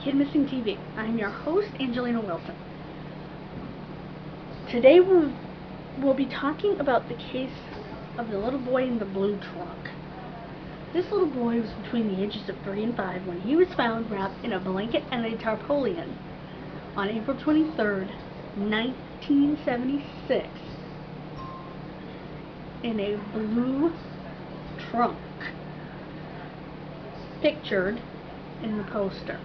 Kidmissing TV. I'm your host, Angelina Wilson. Today we'll be talking about the case of the little boy in the blue trunk. This little boy was between the ages of 3 and 5 when he was found wrapped in a blanket and a tarpaulin on April 23rd, 1976 in a blue trunk pictured in the poster.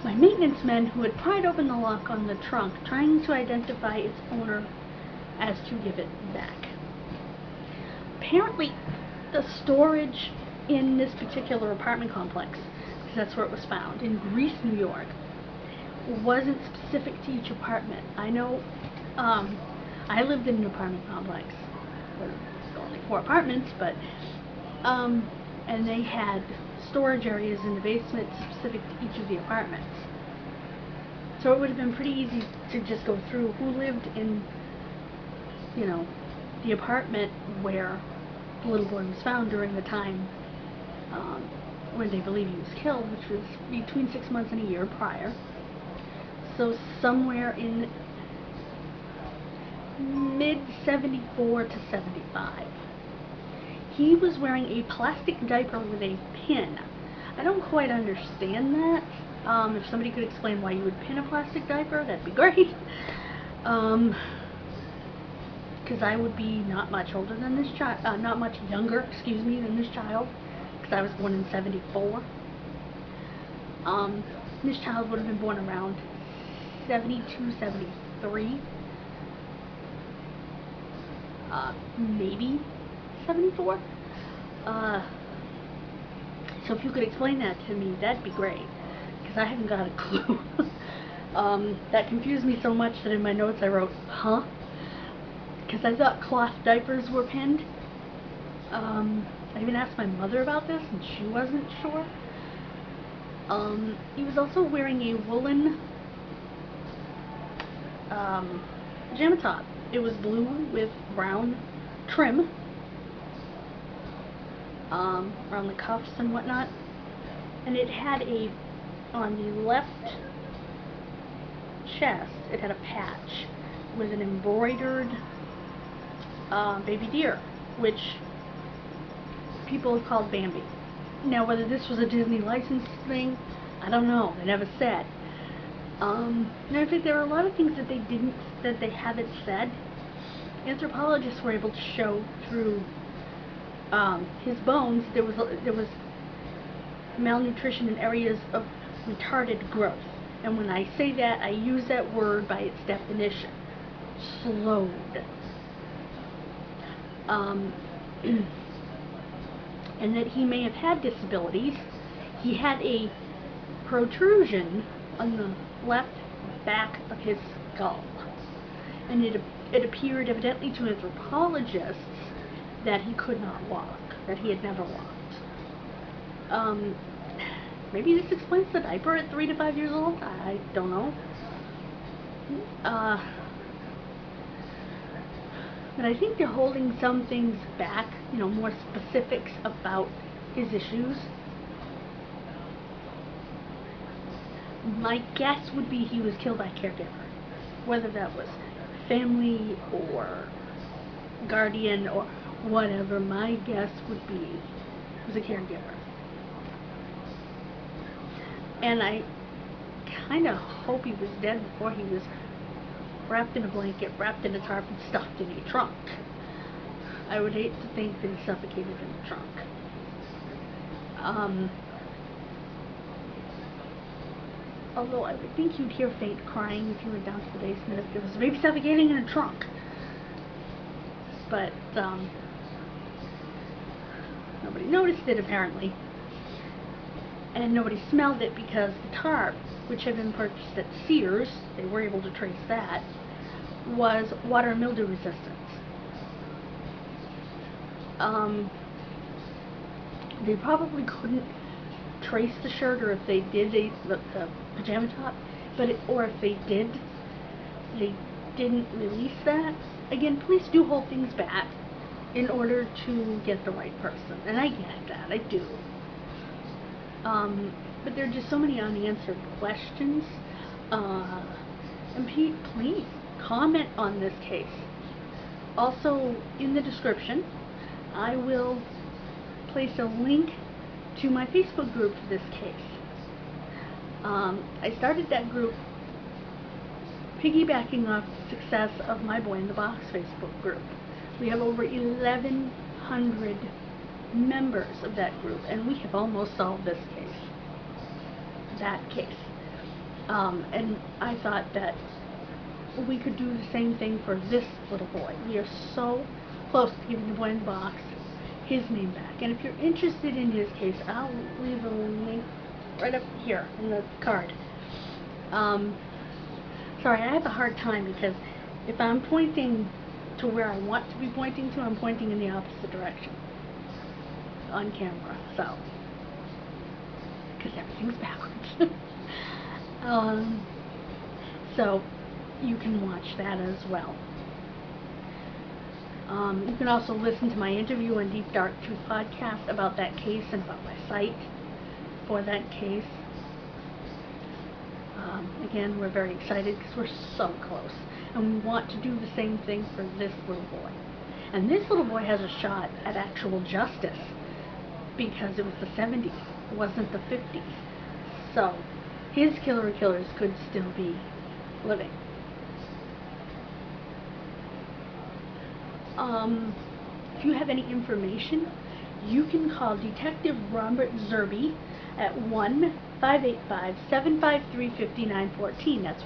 My maintenance men who had pried open the lock on the trunk trying to identify its owner as to give it back. Apparently the storage in this particular apartment complex, because that's where it was found, in Greece, New York, wasn't specific to each apartment. I know I lived in an apartment complex. There were only 4 apartments, but and they had storage areas in the basement specific to each of the apartments. So it would have been pretty easy to just go through who lived in, the apartment where the little boy was found during the time when they believe he was killed, which was between 6 months and a year prior. So somewhere in mid-74 to 75. He was wearing a plastic diaper with a pin. I don't quite understand that. If somebody could explain why you would pin a plastic diaper, that'd be great. Because I would be not much older than this child, not much younger, than this child, because I was born in 74. This child would have been born around 72, 73. Maybe 74. So if you could explain that to me, that'd be great, because I haven't got a clue. That confused me so much that in my notes I wrote, huh? Because I thought cloth diapers were pinned. I even asked my mother about this, and she wasn't sure. He was also wearing a woolen pajama top. It was blue with brown trim around the cuffs and whatnot, and it had on the left chest, it had a patch with an embroidered baby deer, which people have called Bambi. Now, whether this was a Disney licensed thing, I don't know. They never said. And I think there are a lot of things that they haven't said. Anthropologists were able to show through his bones there was malnutrition in areas of retarded growth. And when I say that, I use that word by its definition: slowed. And that he may have had disabilities. He had a protrusion on the left back of his skull, and it appeared evidently to anthropologists that he could not walk, that he had never walked. Maybe this explains the diaper at 3 to 5 years old. I don't know. But I think they're holding some things back, more specifics about his issues. My guess would be he was killed by a caregiver, whether that was family or guardian or whatever. My guess would be he was a caregiver. And I kind of hope he was dead before he was wrapped in a blanket, wrapped in a tarp, and stuffed in a trunk. I would hate to think that he suffocated in the trunk. Although I would think you'd hear faint crying if you went down to the basement if there was a baby suffocating in a trunk. But nobody noticed it, apparently. And nobody smelled it because the tarp, which had been purchased at Sears, they were able to trace that, was water and mildew resistant. They probably couldn't trace the shirt, or if they did, the pajama top, or if they did, they didn't release that. Again, police do hold things back in order to get the right person, and I get that, I do. But there are just so many unanswered questions. And please comment on this case. Also, in the description, I will place a link to my Facebook group for this case. I started that group piggybacking off the success of my Boy in the Box Facebook group. We have over 1,100 members of that group, and we have almost solved this case. That case. And I thought that we could do the same thing for this little boy. We are so close to giving the Boy in the Box his name back. And if you're interested in his case, I'll leave a link right up here in the card. Sorry, I have a hard time because if I'm pointing to where I want to be pointing to, I'm pointing in the opposite direction on camera, so, because everything's backwards. So you can watch that as well. You can also listen to my interview on Deep Dark Truth podcast about that case and about my site for that case. Again, we're very excited because we're so close, and we want to do the same thing for this little boy. And this little boy has a shot at actual justice because it was the 70s, it wasn't the 50s. So his killer of killers could still be living. If you have any information, you can call Detective Robert Zerby at 1-585-753-5914. That's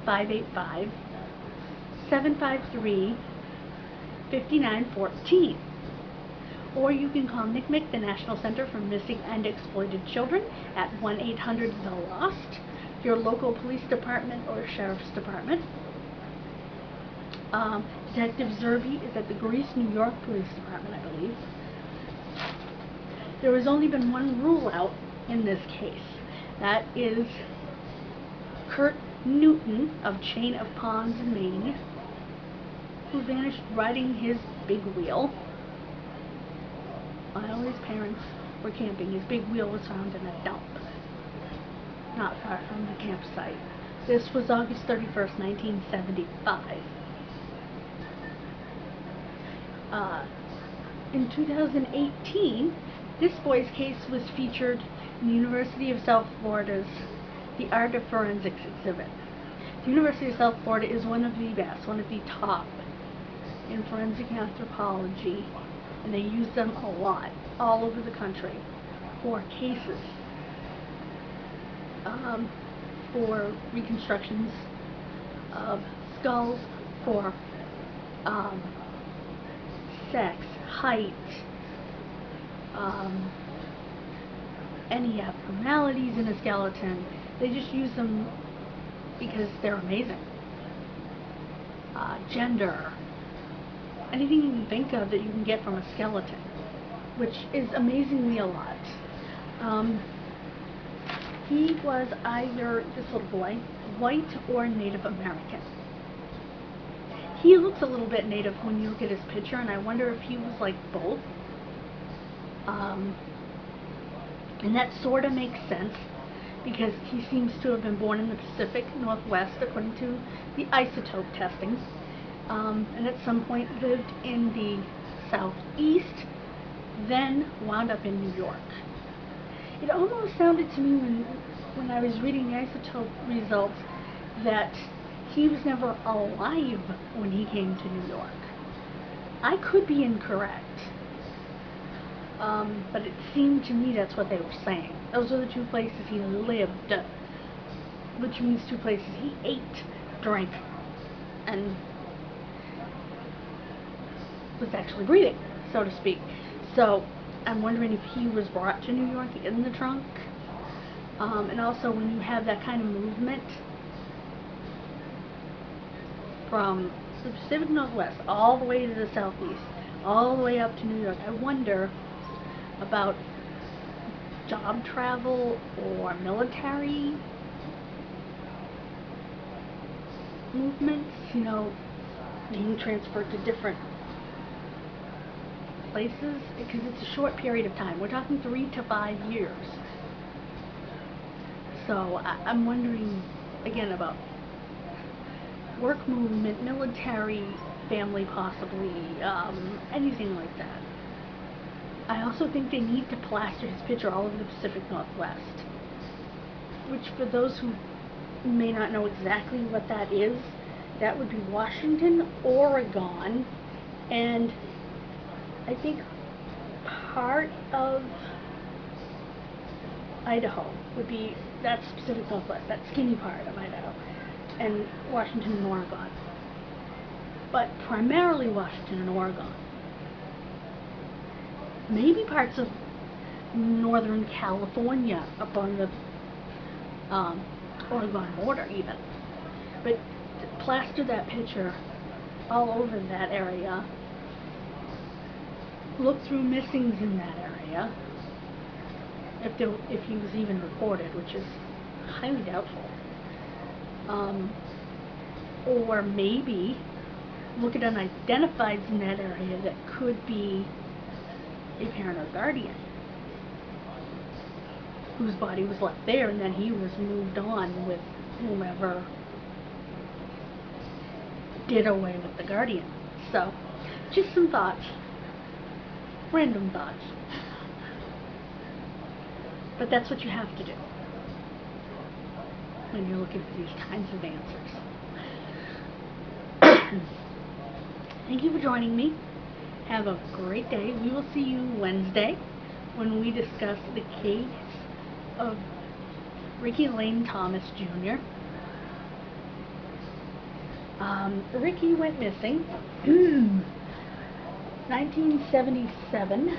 1-585-753-5914. Or you can call NCMEC, the National Center for Missing and Exploited Children, at 1-800-THE-LOST, your local police department or sheriff's department. Detective Zerby is at the Greece, New York Police Department, I believe. There has only been one rule out in this case. That is Kurt Newton of Chain of Ponds in Maine, who vanished riding his big wheel while his parents were camping. His big wheel was found in a dump not far from the campsite. This was August 31st, 1975. In 2018, this boy's case was featured in the University of South Florida's The Art of Forensics exhibit. The University of South Florida is one of the best, one of the top in forensic anthropology, and they use them a lot all over the country for cases, for reconstructions of skulls, for sex, height, any abnormalities in a skeleton. They just use them because they're amazing. Gender, anything you can think of that you can get from a skeleton, which is amazingly a lot. He was either, this little boy, white or Native American. He looks a little bit Native when you look at his picture, and I wonder if he was like both. And that sort of makes sense because he seems to have been born in the Pacific Northwest according to the isotope testing, and at some point lived in the Southeast, then wound up in New York. It almost sounded to me when I was reading the isotope results that he was never alive when he came to New York. I could be incorrect, but it seemed to me that's what they were saying. Those are the two places he lived, which means two places he ate, drank, and was actually breathing, so to speak. So I'm wondering if he was brought to New York in the trunk. And also, when you have that kind of movement from the Pacific Northwest all the way to the Southeast, all the way up to New York, I wonder about job travel or military movements, you know, being transferred to different places, because it's a short period of time. We're talking 3 to 5 years So I'm wondering again about work movement, military, family possibly, anything like that. I also think they need to plaster his picture all over the Pacific Northwest, which for those who may not know exactly what that is, that would be Washington, Oregon, and I think part of Idaho would be, that's Pacific Northwest, that skinny part of Idaho, and Washington and Oregon. But primarily Washington and Oregon. Maybe parts of northern California up on the Oregon border even. But plaster that picture all over that area. Look through missings in that area. If he was even reported, which is highly doubtful. Or maybe look at unidentifieds in that area that could be a parent or guardian whose body was left there and then he was moved on with whomever did away with the guardian. So, just some thoughts. Random thoughts. But that's what you have to do when you're looking for these kinds of answers. Thank you for joining me. Have a great day. We will see you Wednesday when we discuss the case of Ricky Lane Thomas Jr. Ricky went missing 1977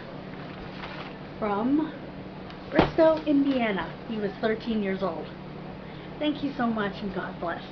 from Bristow, Indiana. He was 13 years old. Thank you so much and God bless.